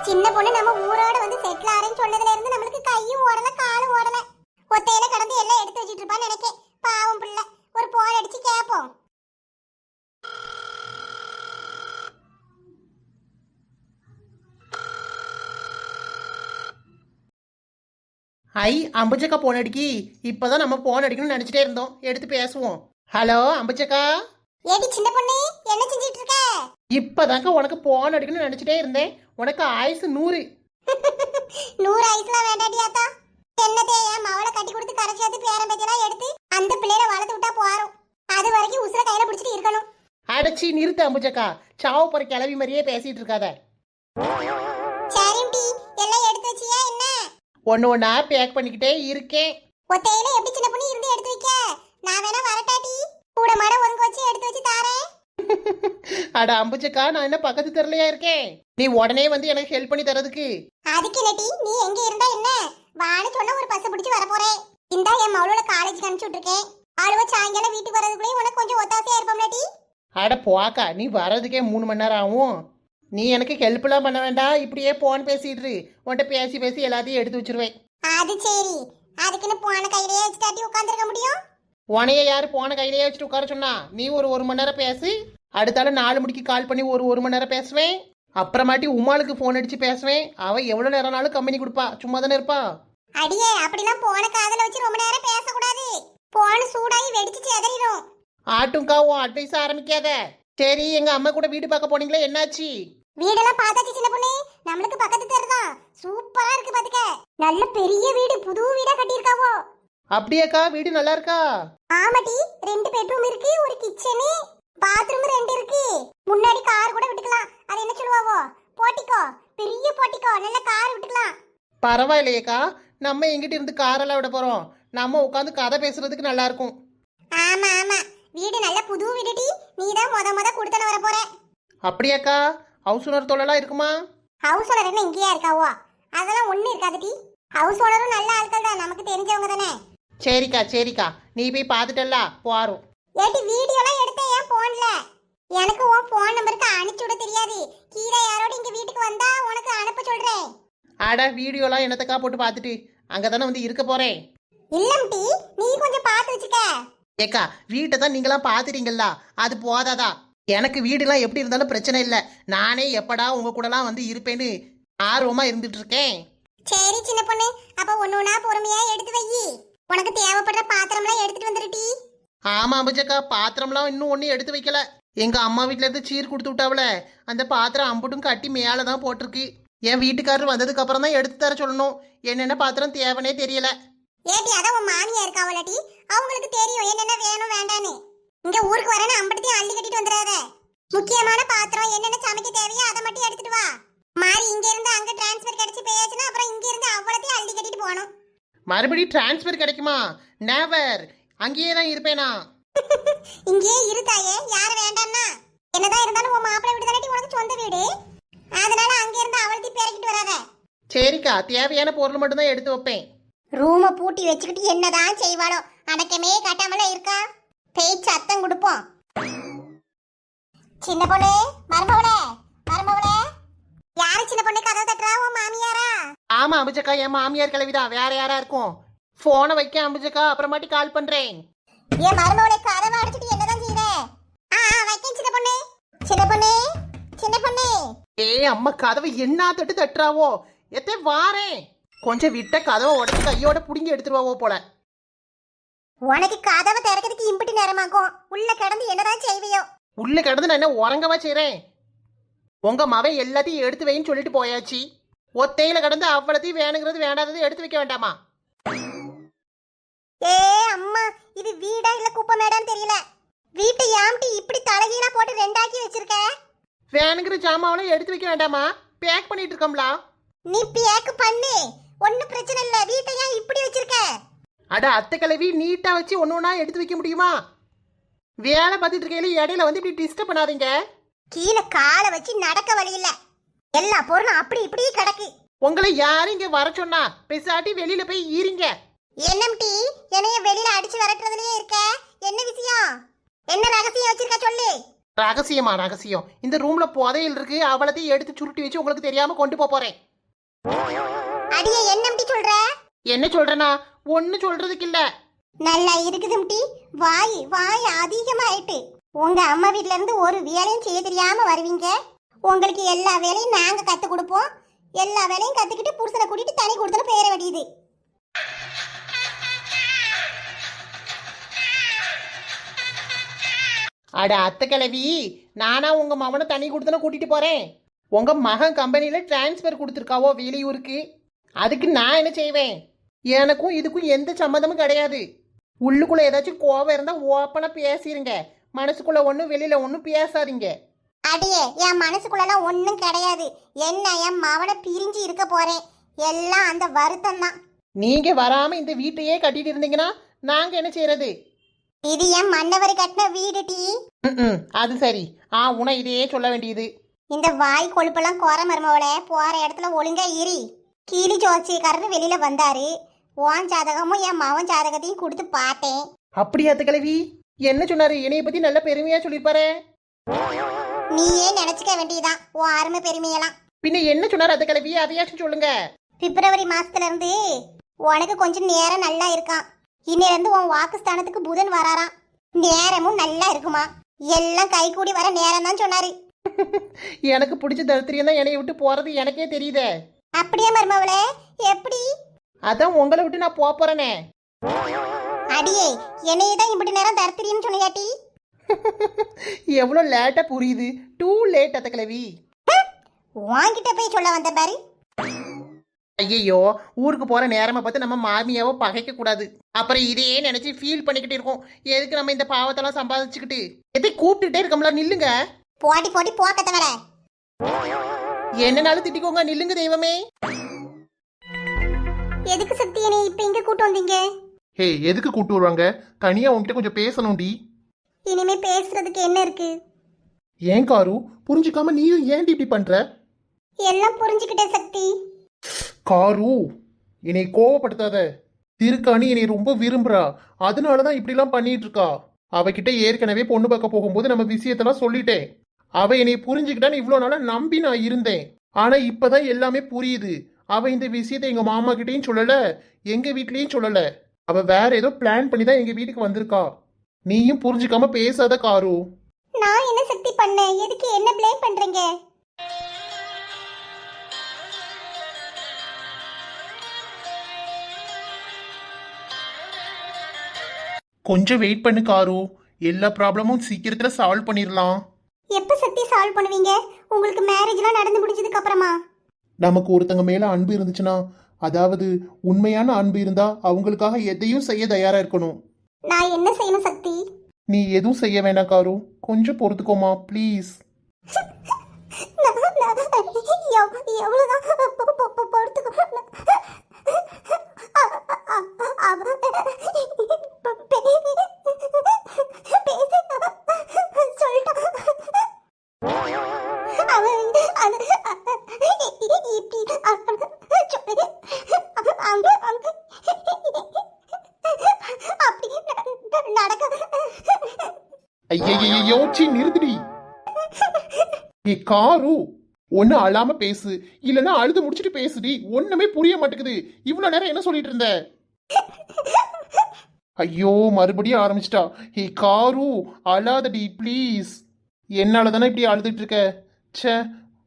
சின்ன பொண்ணு நம்ம ஊரோட வந்து செட்டில் ஆறேன்னு சொன்னதுல இருந்து நம்மளுக்கு கையும் ஓடல காலும் ஓடல. ஒத்தையில கடந்து எல்லாம் எடுத்து வச்சிட்டு இருப்பான்னு நினைக்கேன். பாவம் பிள்ளை. ஒரு போன் அடிச்சு கேட்போம். ஐ அம்புச்சக்கா போன் அடிக்கி. இப்பதான் நம்ம போன் அடிக்கணும்னு நினைச்சிட்டே இருந்தோம். எடுத்து பேசுவோம். ஹலோ அம்புச்சக்கா. ஏடி சின்ன பொண்ணு என்ன செஞ்சிட்டு இருக்க? இப்பதாங்க உனக்கு போன் அடிக்கணும்னு நினைச்சிட்டே இருந்தேன். உனக்கு ஆயுசு 100. 100 ஆயிசுலாம் வேண்டாடியாத்தா. என்னதே என் மவளை கட்டி கொடுத்து கரைச்சாத்து பேரம் பேச்செல்லாம் எடுத்து அந்த பிள்ளைய வளர்த்து விட்டா போறோம். அது வரைக்கும் உசுர கையில பிடிச்சிட்டு இருக்கணும். அடைச்சி நிறுத்த அம்புச்சக்கா. சாவு போற கிளவி மாதிரியே பேசிட்டு இருக்காத. சரிம்டி எல்லாம் எடுத்து வச்சியா என்ன? ஒன்னு ஒன்னா பேக் பண்ணிக்கிட்டே இருக்கேன். ஒத்தையில எப்படி சின்ன பொண்ணு இருந்து எடுத்து வைக்க? நான் வேணா வரட்டாட்டி கூட மாட ஒதுங்க வச்சு எடுத்து வச்சு தாரேன். அட அம்புச்சக்கா, நான் என்ன பக்கத்து தெருலையா இருக்கேன்? நீ உடனே வந்து எனக்கு ஹெல்ப் பண்ணி தரதுக்கு. அதுக்கு இல்லட்டி நீ எங்க இருந்தா என்ன? வான்னு சொன்ன ஒரு பஸ் பிடிச்சு வர போறேன். இந்தா என் மவளோட காலேஜ் அனுப்பிச்சு விட்டுருக்கேன். ஆளுவ சாயங்காலம் வீட்டுக்கு வரதுக்குள்ளே உனக்கு கொஞ்சம் ஒத்தாசையா இருப்போம்லட்டி. அட போக்கா, நீ வர்றதுக்கே 3 மணி நேரம் ஆகும். நீ எனக்கு ஹெல்ப்லாம் பண்ண வேண்டாம். இப்படியே போன் பேசிட்டு உன்கிட்ட பேசி பேசி எல்லாத்தையும் எடுத்து வச்சிருவேன். அது சரி. அதுக்குன்னு போன கையிலேயே வச்சுட்டாட்டி உட்காந்துருக்க முடியும்? உனைய யாரு போன கையிலேயே வச்சுட்டு உட்கார சொன்னா? நீ ஒரு மணி நேரம் பேசு. அடுத்தால 4 மணிக்கு கால் பண்ணி ஒரு மணி நேரம் பேசுவேன். அப்புறமாட்டி உமாளுக்கு போன் அடிச்சு பேசுவேன். அவ எவ்வளவு நேரம்னாலும் கம்பெனி கொடுப்பா. சும்மா தானே இருப்பா. அடியே அப்படிலாம் போன காதல வச்சு ரொம்ப நேரம் பேசக்கூடாது. போன் சூடாகி வெடிச்சு செதறிடும். ஆட்டும்க்கா, உன் அட்வைஸ் ஆரம்பிக்காத. சரி, எங்க அம்மா கூட வீடு பார்க்க போனீங்களே, என்னாச்சு? வீடெல்லாம் பார்த்தாச்சு சின்ன பொண்ணு. நம்மளுக்கு பக்கத்து தெருதான். சூப்பரா இருக்கு பாத்துக்க. நல்ல பெரிய வீடு, புது வீடா கட்டியிருக்காவோ. அப்படியாக்கா? வீடு நல்லா இருக்கா? ஆமாடி, 2 பெட்ரூம் இருக்கு, ஒரு கிச்சனு, பாத்ரூம் 2 இருக்கு. முன்னாடி கார் கூட விட்டுக்கலாம். அது என்ன சொல்லுவாவோ, போட்டிக்கோ. பெரிய போட்டிக்கோ, நல்ல கார் விட்டுக்கலாம். பரவாயில்லையேக்கா. நம்ம எங்கிட்ட இருந்து காரெல்லாம் விட போறோம். நம்ம உட்காந்து கதை பேசுறதுக்கு நல்லா இருக்கும். ஆமா ஆமா, வீடு நல்ல புது வீடுடி. நீதான் முத கொடுத்தன வர போற. அப்படியாக்கா? ஹவுஸ் ஓனர் தொழிலாம் இருக்குமா? ஹவுஸ் ஓனர் என்ன இங்கேயா இருக்காவோ? அதெல்லாம் ஒண்ணு இருக்காதுடி. ஹவுஸ் ஓனரும் நல்ல ஆட்கள் தான், நமக்கு தெரிஞ்சவங்க தானே. சரிக்கா சரிக்கா, நீ போய் பார்த்துட்டல்ல, போறோம். ஏடி வீடியோலாம் எடுத்தே என் போன்ல. எனக்கு உன் போன் நம்பருக்கு அனுப்பிச்சு விட தெரியாது. கீழே யாரோட இங்க வீட்டுக்கு வந்தா உனக்கு அனுப்ப சொல்றேன். அட வீடியோலாம் என்னத்தக்கா போட்டு பார்த்துட்டு அங்கதானே வந்து இருக்க போறேன். இல்லம்டி, நீ கொஞ்சம் பார்த்து வச்சுக்க. ஏக்கா, வீட்டை தான் நீங்களாம் பார்த்துட்டீங்களா? அது போதாதா? எனக்கு வீடுலாம் எப்படி இருந்தாலும் பிரச்சனை இல்லை. நானே எப்படா உங்க கூடலாம் வந்து இருப்பேன்னு ஆர்வமா இருந்துட்டு இருக்கேன். சரி சின்ன பொண்ணு, அப்ப ஒண்ணா பொறுமையா எடுத்து வை. உனக்கு தேவைப்படுற பாத்திரம்லாம் எடுத்துட்டு வந்துருட்டி. ஆமா அம்புஜக்கா, பாத்திரம்லாம் இன்னும் ஒன்னும் எடுத்து வைக்கல. எங்க அம்மா வீட்டுல இருந்து சீர் கொடுத்து விட்டாவல, அந்த பாத்திரம் அம்புட்டும் கட்டி மேலதான் போட்டிருக்கு. என் வீட்டுக்காரர் வந்ததுக்கு அப்புறம் தான் எடுத்து தர சொல்லணும். என்னென்ன பாத்திரம் தேவனே தெரியல. ஏடி, அதான் உன் மாமியா இருக்காவலட்டி, அவங்களுக்கு தெரியும் என்னென்ன வேணும் வேண்டான்னு. இங்க ஊருக்கு வரேன்னு அம்பட்டத்தையும் அள்ளி கட்டிட்டு வந்துடாத. முக்கியமான பாத்திரம் என்னென்ன சமைக்க தேவையோ அதை மட்டும் எடுத்துட்டு வா. மாறி இங்க இருந்து அங்க டிரான்ஸ்பர் கிடைச்சு போயாச்சுன்னா அப்புறம் இங்க இருந்து அவ்வளத்தையும் அள்ளி கட்டிட்டு போகணும். மறுபடியும் டிரான்ஸ்பர் கிடைக்குமா? நெவர். அங்கேயே தான் இருப்பேனா? இங்கேயே இருத்தாயே, யாரு வேண்டாம்னா? என்னதான் இருந்தாலும் உன் மாப்பிள்ளை வீடு தானே உனக்கு சொந்த வீடு. அதனால அங்க இருந்து அவ்வளத்தையும் பேரக்கிட்டு வராத. சரிக்கா, தேவையான பொருள் மட்டும் தான் எடுத்து வைப்பேன். ரூமை பூட்டி வச்சுக்கிட்டு என்னதான் செய்வாளோ, அடக்கமே காட்டாமல இருக்கா. பேய் சத்தம் கொடுப்போம். சின்ன பொண்ணு, மருமவளே மருமவளே. யாரு சின்ன பொண்ணு கதவு தட்டுறா? உன் மாமியாரா? ஆமா அம்புஜக்கா, என் மாமியார் கிளவிதான். வேற யாரா இருக்கும்? போனை வைக்க அம்புஜக்கா, அப்புறமாட்டி கால் பண்றேன். ஏன் மருமவளே, கதவை அடைச்சிட்டு என்னதான் செய்யற? வைக்கேன் சின்ன பொண்ணு. சின்ன பொண்ணு, சின்ன பொண்ணு. ஏய் அம்மா, கதவை என்ன தட்டு தட்டுறாவோ? எத்தே வாரேன். கொஞ்சம் விட்ட கதவை உடச்சு கையோட புடிங்கி எடுத்துருவாவோ போல. உனக்கு கதவை திறக்கிறதுக்கு இம்பிட்டு நேரமாக்கும். உள்ள கிடந்து என்னதான் செய்வியோ? உள்ள கிடந்து நான் என்ன உறங்கவா செய்றேன்? உங்க மவன் எல்லாத்தையும் எடுத்து வைன்னு சொல்லிட்டு போயாச்சு. ஒத்தையில கிடந்து அவ்வளத்தையும் வேணுங்கிறது வேண்டாதது எடுத்து வைக்க வேண்டாமா? ஏ அம்மா, இது வீடா இல்ல குப்பை மேடான்னு தெரியல. வீட்டை யாம்டி இப்படி தலைகீழா போட்டு ரெண்டாக்கி வச்சிருக்க? வேணுங்கிற ஜாமாவெல்லாம் எடுத்து வைக்க வேண்டாமா? பேக் பண்ணிட்டு இருக்கோம்ல. நீ பேக் பண்ணு, ஒன்னும் பிரச்சனை இல்ல. வீட்டை ஏன் இப்படி வச்சிருக்க? அட அத்தை கிளவி, நீட்டா வச்சு ஒன்னொன்னா எடுத்து வைக்க முடியுமா? வேலை பார்த்துட்டு இருக்கையில இடையில வந்து இப்படி டிஸ்டர்ப் பண்ணாதீங்க. கீழே காலை வச்சு நடக்க வழி இல்ல. எல்லா பொருளும் அப்படி இப்படி கிடக்கு. உங்களை யாரும் இங்க வர சொன்னா? பெசாட்டி வெளியில போய் ஈரிங்க. என்னம்டி, என்னைய வெளியில அடிச்சு விரட்டுறதுலயே இருக்க? என்ன விஷயம்? என்ன ரகசியம் வச்சிருக்க சொல்லு. ரகசியமா ரகசியம். இந்த ரூம்ல புதையல் இருக்கு, அவளத்தையும் எடுத்து சுருட்டி வச்சு உங்களுக்கு தெரியாம கொண்டு போறேன். அடியே என்ன இப்படி சொல்ற? என்ன சொல்றேனா? ஒண்ணு சொல்றதுக்கு இல்ல. நல்லா இருக்குது முட்டி. வாய் வாய் அதிகமாயிட்டு. உங்க அம்மா வீட்ல இருந்து ஒரு வேலையும் செய்ய தெரியாம வருவீங்க. உங்களுக்கு எல்லா வேலையும் நாங்க கத்து கொடுப்போம். எல்லா வேலையும் கத்துக்கிட்டு புருஷனை கூட்டிட்டு தனி கொடுத்துன்னு பேர வேண்டியது. அட அத்தை கிழவி, நானா உங்க மகனை தனி கொடுத்தன கூட்டிட்டு போறேன். உங்க மகன் கம்பெனியில டிரான்ஸ்ஃபர் கொடுத்துருக்காவோ வெளியூருக்கு. அதுக்கு நான் என்ன செய்வேன்? எனக்கும் இதுக்கும் எந்த சம்மந்தமும் கிடையாது. உள்ளுக்குள்ள ஏதாச்சும் கோவம் இருந்தா ஓப்பனா பேசிருங்க. மனசுக்குள்ள ஒன்றும் வெளியில ஒன்றும் பேசாதீங்க. அடியே என் மனசுக்குள்ளலாம் ஒன்றும் கிடையாது. என்ன என் மவனை பிரிஞ்சு இருக்க போறேன். எல்லாம் அந்த வருத்தம் தான். நீங்க வராம இந்த வீட்டையே கட்டிட்டு இருந்தீங்கன்னா நாங்க என்ன செய்யறது? இது என் மன்னவர் கட்டின வீடு டி. அது சரி. உன இதையே சொல்ல வேண்டியது. இந்த வாய் கொழுப்பெல்லாம் குற மருமவளை போற இடத்துல ஒழுங்கா இரி. கீழி ஜோசியக்காரர் வெளியில வந்தாரு. ஓன் ஜாதகமும் என் மவன் ஜாதகத்தையும் கொடுத்து பார்த்தேன். அப்படியா அத்தை கிழவி? என்ன சொன்னாரு? என்னைய பத்தி நல்ல பெருமையா சொல்லிருப்பாரு. நீயே நினைச்சுக்க வேண்டியதான் உன் அருமை பெருமையெல்லாம். பின்ன என்ன சொன்னாரு அத்தை கிழவி? அதையாச்சும் சொல்லுங்க. பிப்ரவரி மாசத்துல இருந்து உனக்கு கொஞ்சம் நேரம் நல்லா இருக்கான். இன்னில இருந்து உன் வாக்குஸ்தானத்துக்கு புதன் வராராம். நேரமும் நல்லா இருக்குமா. எல்லாம் கை கூடி வர நேரம் தான் சொன்னாரு. எனக்கு பிடிச்ச தரித்திரியம் தான் என்னைய விட்டு போறது எனக்கே தெரியுதே. அப்படியே மருமவளே? எப்படி? அதான் உங்களை விட்டு நான் போறேனே. அடியே என்னையதான் இப்படி நேரம் தரித்திரின்னு சொன்னியாட்டி. எவ்வளவு லேட்டா புரியுது. டூ லேட் அத்தை கிழவி. வாங்கிட்ட போய் சொல்ல வந்த பாரு. ஐயோ, ஊருக்கு போற நேரமா பார்த்து நம்ம மாமியாவோ பகைக்க கூடாது. அப்புறம் இதையே நினைச்சு ஃபீல் பண்ணிக்கிட்டே இருக்கோம். எதுக்கு நம்ம இந்த பாவத்தெல்லாம் சம்பாதிச்சுக்கிட்டு? எதை கூப்பிட்டுட்டே இருக்கோம்ல, நில்லுங்க. போட்டி போட்டி போக்கத்தவள. என்னனாலும் திட்டிக்கோங்க, நில்லுங்க தெய்வமே. எதுக்கு சக்தி என்னை இப்ப இங்க கூட்டு வந்தீங்க? ஹே, எதுக்கு கூட்டு வருவாங்க? தனியா உன்கிட்ட கொஞ்சம் பேசணும்டி. இனிமே பேசுறதுக்கு என்ன இருக்கு? ஏன் காரு, புரிஞ்சுக்காம நீயும் ஏன்டி இப்படி பண்ற? எல்லாம் புரிஞ்சுக்கிட்டேன் சக்தி. காரு, என்னை கோவப்படுத்தாத. திருக்காணி என்னை ரொம்ப விரும்புறா. அதனாலதான் இப்படிலாம் பண்ணிட்டு இருக்கா. அவகிட்ட ஏற்கனவே பொண்ணு பார்க்க போகும்போது நம்ம விஷயத்தெல்லாம் சொல்லிட்டேன். அவ என்னை புரிஞ்சுக்கிட்டான்னு இவ்வளோ நாளா நம்பி நான் இருந்தேன். ஆனா இப்பதான் எல்லாமே புரியுது. அவ இந்த விஷயத்தை எங்க மாமா கிட்டயும் சொல்லல, எங்க வீட்லயும் சொல்லல. அவ வேற ஏதோ பிளான் பண்ணி தான் எங்க வீட்டுக்கு வந்திருக்கா. நீயும் புரிஞ்சுக்காம பேசாத காரு. நான் என்ன சக்தி பண்ணேன்? எதுக்கு என்ன ப்ளேம் பண்றீங்க? கொஞ்சம் வெயிட் பண்ணு காரு. எல்லா ப்ராப்ளமும் சீக்கிரத்துல சால்வ் பண்ணிடலாம். எப்ப சக்தி சால்வ் பண்ணுவீங்க? உங்களுக்கு மேரேஜ்லாம் நடந்து முடிஞ்சதுக்கு அப்புறமா? நமக்கு ஒருத்தங்க மேல அன்பு இருந்துச்சுன்னா, அதாவது உண்மையான அன்பு இருந்தா அவங்களுக்காக எதையும் செய்ய தயாரா இருக்கணும். நான் என்ன செய்யணும் சக்தி? நீ எதுவும் செய்ய வேண்டாம் காரு. கொஞ்சம் பொறுத்துக்கோமா ப்ளீஸ். ஐயோ, சீ நிறுத்துடி. ஏ காரு, ஒன்னு அழாம பேசு, இல்லன்னா அழுது முடிச்சிட்டு பேசுடி. ஒண்ணுமே புரிய மாட்டேங்குது. இவ்வளவு நேரம் என்ன சொல்லிட்டு இருந்த? ஐயோ, மறுபடியும் ஆரம்பிச்சிட்டா. ஏ காரு, அழாதடி ப்ளீஸ். என்னால தானே இப்படி அழுதுட்டு இருக்க. ச்சே,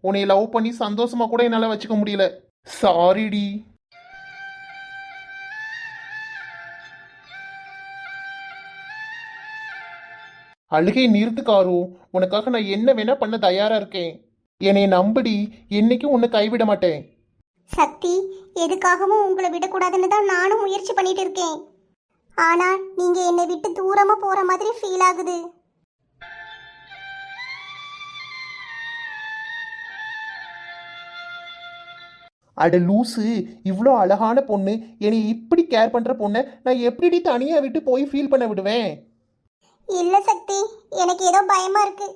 உன்னை லவ் பண்ணி சந்தோஷமா கூட என்னால வச்சுக்க முடியல. சாரிடி. அழுகை நிறுத்து காரு. உனக்காக நான் என்ன வேணா பண்ண தயாரா இருக்கேன். என்னை நம்படி, என்னைக்கும் உன்னை கைவிட மாட்டேன். சக்தி, எதுக்காகவும் உங்களை விடக்கூடாதுன்னு தான் நானும் முயற்சி பண்ணிட்டு இருக்கேன். ஆனா நீங்க என்னை விட்டு தூரமா போற மாதிரி ஃபீல் ஆகுது. அட லூசு, இவ்வளோ அழகான பொண்ணு, என்னை இப்படி கேர் பண்ற பொண்ணை நான் எப்படி தனியா விட்டு போய் ஃபீல் பண்ண விடுவேன்? இல்ல சக்தி, எனக்கு ஏதோ பயமா இருக்கு.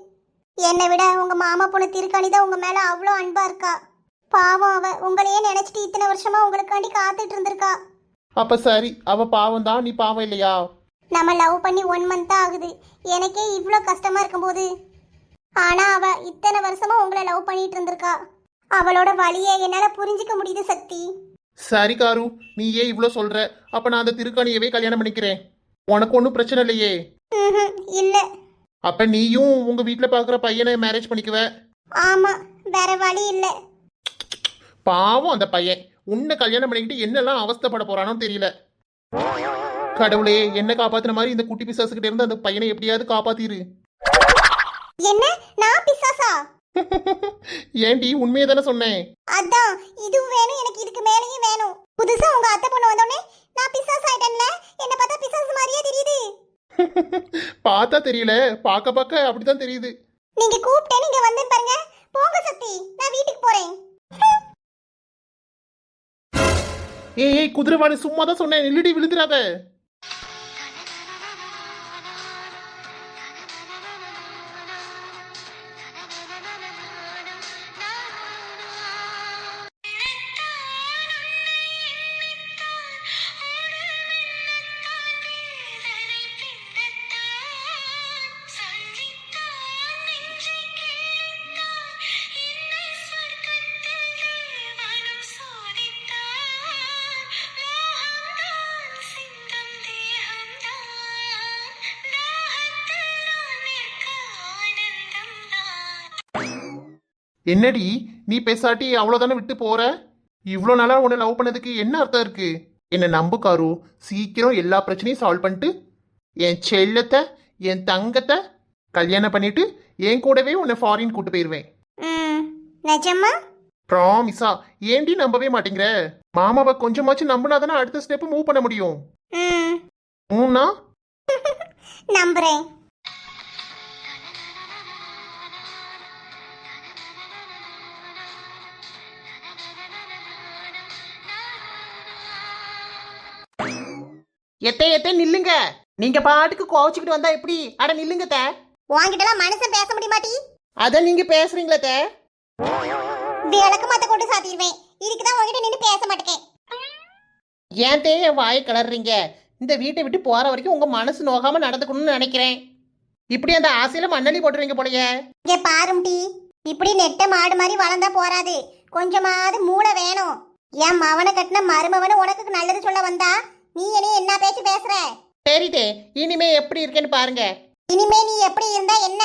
என்னை விட உங்க மாமா பொண்ணு திருக்காணி தான் உங்க மேல அவ்வளோ அன்பா இருக்கா. பாவம், அவ உங்களையே நினைச்சிட்டு இத்தனை வருஷமா உங்களுக்காண்டி காத்துட்டு இருந்திருக்கா. அப்ப சரி, அவ பாவம் தான், நீ பாவம் இல்லையா? நம்ம லவ் பண்ணி 1 மந்த் தான் ஆகுது. எனக்கே இவ்வளோ கஷ்டமா இருக்கும்போது ஆனா அவ இத்தனை வருஷமா உங்களை லவ் பண்ணிட்டு இருந்திருக்கா. அவளோட வழியை என்னால புரிஞ்சுக்க முடியுது சக்தி. சரி காரு, நீ ஏன் இவ்வளோ சொல்ற? அப்ப நான் அந்த திருக்காணியவே கல்யாணம் பண்ணிக்கிறேன். உனக்கு ஒன்றும் பிரச்சனை இல்லையே? ம்ஹும், இல்ல. அப்ப நீயும் உங்க வீட்ல பாக்குற பையனை மேரேஜ் பண்ணிக்குவ? ஆமா, வேற வழி இல்ல. பாவம் அந்த பையன் உன்னை கல்யாணம் பண்ணிக்கிட்டு என்னெல்லாம் அவஸ்தைப்பட போறானோ தெரியல. கடவுளே, என்ன காப்பாத்துன மாதிரி இந்த குட்டி பிசாசுகிட்ட இருந்து அந்த பையனை எப்படியாவது காப்பாத்திரு. என்ன, நான் பிசாசா? ஏன்டி, உண்மையை தானே சொன்னேன். அதான், இதுவும் வேணும், எனக்கு இதுக்கு மேலேயும் வேணும். புதுசா உங்க அத்தை பொண்ணு வந்தோடனே நான் பிசாசு ஆயிட்டேன்ல. என்ன பார்த்தா பிசாசு மாதிரியே தெரியுது. பார்த்தா தெரியல, பார்க்க பார்க்க அப்படித்தான் தெரியுது. நீங்க கூப்பிட்டே நீங்க வந்து பாருங்க. போங்க சக்தி, நான் வீட்டுக்கு போறேன். ஏய் ஏய், குதிரைவாணி, சும்மா தான் சொன்னேன், நில்லுடி, விழுந்துடாத. என்னடி, நீ பேசாட்டி அவ்வளோதானே விட்டு போற? இவ்வளோ நாளா உன்னை லவ் பண்ணதுக்கு என்ன அர்த்தம் இருக்கு? என்ன நம்பு காரு, சீக்கிரம் எல்லா பிரச்சனையும் சால்வ் பண்ணிட்டு என் செல்லத்தை, என் தங்கத்தை கல்யாணம் பண்ணிட்டு என் கூடவே உன்னை ஃபாரின் கூட்டு போயிருவேன். நிஜமா? ப்ராமிஸா? ஏன்டி நம்பவே மாட்டேங்கிற? மாமாவை கொஞ்சமாச்சும் நம்பினாதானே அடுத்த ஸ்டெப் மூவ் பண்ண முடியும். மூணா நம்புறேன். எத்தே எத்தே நில்லுங்க. நீங்க பாட்டுக்கு கோவச்சுக்கிட்டு வந்தா எப்படி? அட நில்லுங்க தே. உன்கிட்டலாம் மனுஷன் பேச முடியுமாட்டி? அதான் நீங்க பேசுறீங்களே தே. விளக்கு மாத்த கொண்டு சாத்திடுவேன். இதுக்குதான் உன்கிட்ட நின்று பேச மாட்டேன். ஏன் தே என் வாயை கிளறீங்க? இந்த வீட்டை விட்டு போற வரைக்கும் உங்க மனசு நோகாம நடந்துக்கணும்னு நினைக்கிறேன். இப்படி அந்த ஆசையில மண்ணலி போட்டுருவீங்க போலயே. இங்க பாரும் டி, இப்படி நெட்ட மாடு மாதிரி வளர்ந்தா போறாது. கொஞ்சமாவது மூளை வேணும். என் மவனை கட்டின மருமவனை உனக்கு நல்லது சொல்ல வந்தா நீ என்ன பேச்சு பேசுற? சரிதே, இனிமே எப்படி இருக்கேன்னு பாருங்க. இனிமே நீ எப்படி இருந்தா என்ன?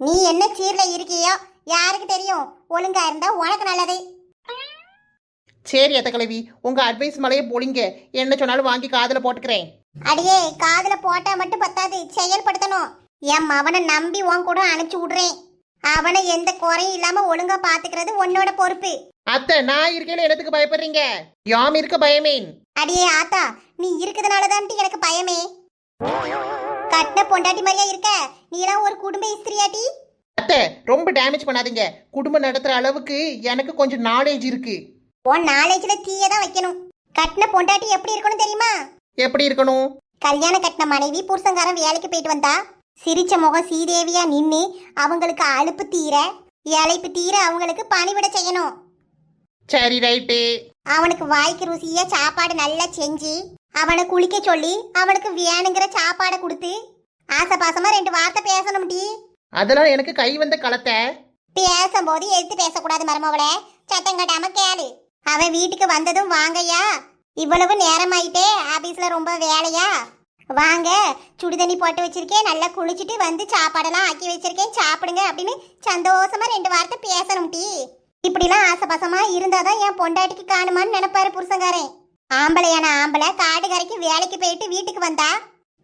நீ என்ன சீர்ல இருக்கியோ யாருக்கு தெரியும்? ஒழுங்கா இருந்தா உனக்கு நல்லது. சரி அத்த கிழவி, உங்க அட்வைஸ் மலையே பொழிங்க. என்ன சொன்னாலும் வாங்கி காதுல போட்டுக்கிறேன். அடியே, காதுல போட்டா மட்டும் பத்தாது, செயல்படுத்தணும். என் மவனை நம்பி உன் கூட அனுப்பிச்சு விடுறேன். அவனை எந்த குறையும் இல்லாம ஒழுங்கா பாத்துக்கிறது உன்னோட பொறுப்பு. அத்தை, நான் இருக்கையில என்னத்துக்கு பயப்படுறீங்க? யாம் இருக்க பயமேன். அடியே ஆத்தா, நீ இருக்கிறதுனாலதான் எனக்கு பயமே. கட்டின பொண்டாட்டி மாதிரியா இருக்க? நீ எல்லாம் ஒரு குடும்ப இஸ்திரியாட்டி? அத்தை, ரொம்ப டேமேஜ் பண்ணாதீங்க. குடும்பம் நடத்துற அளவுக்கு எனக்கு கொஞ்சம் நாலேஜ் இருக்கு. உன் நாலேஜ்ல தீயதான் வைக்கணும். கட்டின பொண்டாட்டி எப்படி இருக்கணும் தெரியுமா? எப்படி இருக்கணும்? கல்யாணம் கட்டின மனைவி புருஷங்காரன் வேலைக்கு போயிட்டு வந்தா சிரிச்ச முகம் சீதேவியா நின்னு அவங்களுக்கு அலுப்பு தீர, இழைப்பு தீர அவங்களுக்கு பணிவிட செய்யணும். சரி, ரைட்டு. அவனுக்கு வாய்க்கு ருசியா சாப்பாடு நல்லா செஞ்சு அவனை குளிக்க சொல்லி அவனுக்கு வேணுங்கிற சாப்பாடை கொடுத்து ஆசபாசமா 2 வார்த்தை பேசணும் டி. அதெல்லாம் எனக்கு கை வந்த களத்தை. பேசும்போது எடுத்து பேசக்கூடாது மருமவளே. சத்தம் கட்டாம கேளு. அவன் வீட்டுக்கு வந்ததும் வாங்கய்யா, இவ்வளவு நேரமாயிட்டே, ஆபீஸ்ல ரொம்ப வேலையா, வாங்க சுடுதண்ணி போட்டு வச்சிருக்கேன், நல்லா குளிச்சுட்டு வந்து சாப்பாடெல்லாம் ஆக்கி வச்சிருக்கேன், சாப்பிடுங்க அப்படின்னு சந்தோஷமா 2 வார்த்தை பேசணும் டி. இப்படிலாம் ஆசபாசமா இருந்தாதான் என் பொண்டாட்டிக்கு காணுமான்னு நினைப்பாரு புருஷங்காரன். ஆம்பளையான ஆம்பளை காடு கரைக்கு வேலைக்கு போயிட்டு வீட்டுக்கு வந்தா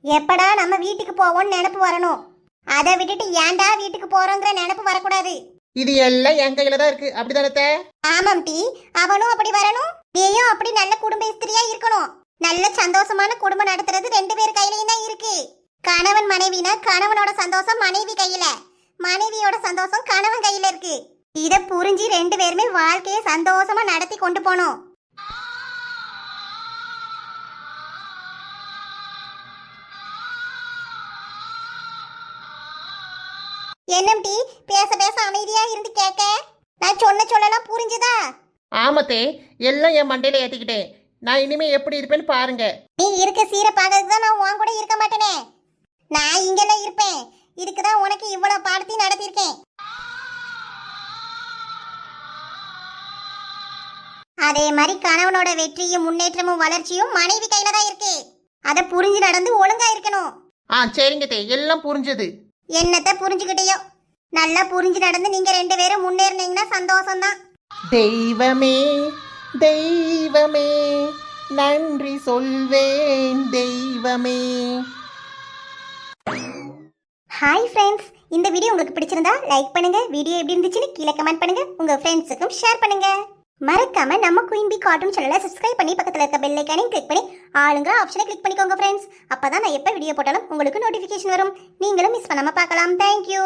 எப்படா நம்ம வீட்டுக்கு போவோம்னு நினப்பு வரணும். அதை விட்டுட்டு ஏன்டா வீட்டுக்கு போறோங்கிற நினப்பு வரக்கூடாது. இது எல்லாம் என் கையில தான் இருக்கு. அப்படிதானே? ஆமாம் டி, அவனும் அப்படி வரணும், நீயும் அப்படி நல்ல குடும்ப இஸ்திரியா இருக்கணும். நல்ல சந்தோஷமான குடும்பம் நடத்துறது 2 பேர் கையிலையும் தான் இருக்கு. கணவன் மனைவினா கணவனோட சந்தோஷம் மனைவி கையில, மனைவியோட சந்தோஷம் கணவன் கையில இருக்கு. இத புரிஞ்சு 2 பேருமே வாழ்க்கையை சந்தோஷமா நடத்தி கொண்டு போனோம். என்னம் டி, பேச பேச அமைதியா இருந்து கேட்க? நான் சொல்லலாம் புரிஞ்சுதா? ஆமத்தே, எல்லாம் என் மண்டையில ஏத்திக்கிட்டேன். நான் இனிமே எப்படி இருப்பேன்னு பாருங்க. நீ இருக்க சீரை பார்க்கறதுக்கு தான் நான் உன் கூட இருக்க மாட்டேனே. நான் இங்கெல்லாம் இருப்பேன். இதுக்கு தான் உனக்கு இவ்வளவு பாடத்தையும் நடத்தியிருக்கேன். அதே மாதிரி கணவனோட வெற்றியும் முன்னேற்றமும் வளர்ச்சியும் மனைவி கையில தான் இருக்கு. அதை புரிஞ்சு நடந்து ஒழுங்கா இருக்கணும். சரிங்க தே, எல்லாம் புரிஞ்சது. என்னத்த புரிஞ்சுக்கிட்டியோ, நல்லா புரிஞ்சு நடந்து நீங்க 2 பேரும் முன்னேறினீங்கன்னா சந்தோஷம்தான். தெய்வமே தெய்வமே நன்றி சொல்வேன் தெய்வமே. ஹாய் ஃப்ரெண்ட்ஸ், இந்த வீடியோ உங்களுக்கு பிடிச்சிருந்தா லைக் பண்ணுங்க. வீடியோ எப்படி இருந்துச்சுன்னு கீழே கமெண்ட் பண்ணுங்க. உங்க ஃப்ரெண்ட்ஸுக்கும் ஷேர் பண்ணுங்க. மறக்காம நம்ம குயின் பி கார்ட்டூன் சேனலை சப்ஸ்கிரைப் பண்ணி பக்கத்துல இருக்க பெல் ஐகானையும் கிளிக் பண்ணி ஆளுங்க ஆப்ஷனை கிளிக் பண்ணிக்கோங்க ஃப்ரெண்ட்ஸ். அப்பதான் நான் எப்ப வீடியோ போட்டாலும் உங்களுக்கு நோட்டிபிகேஷன் வரும். நீங்களும் மிஸ் பண்ணாம பார்க்கலாம். தேங்க்யூ.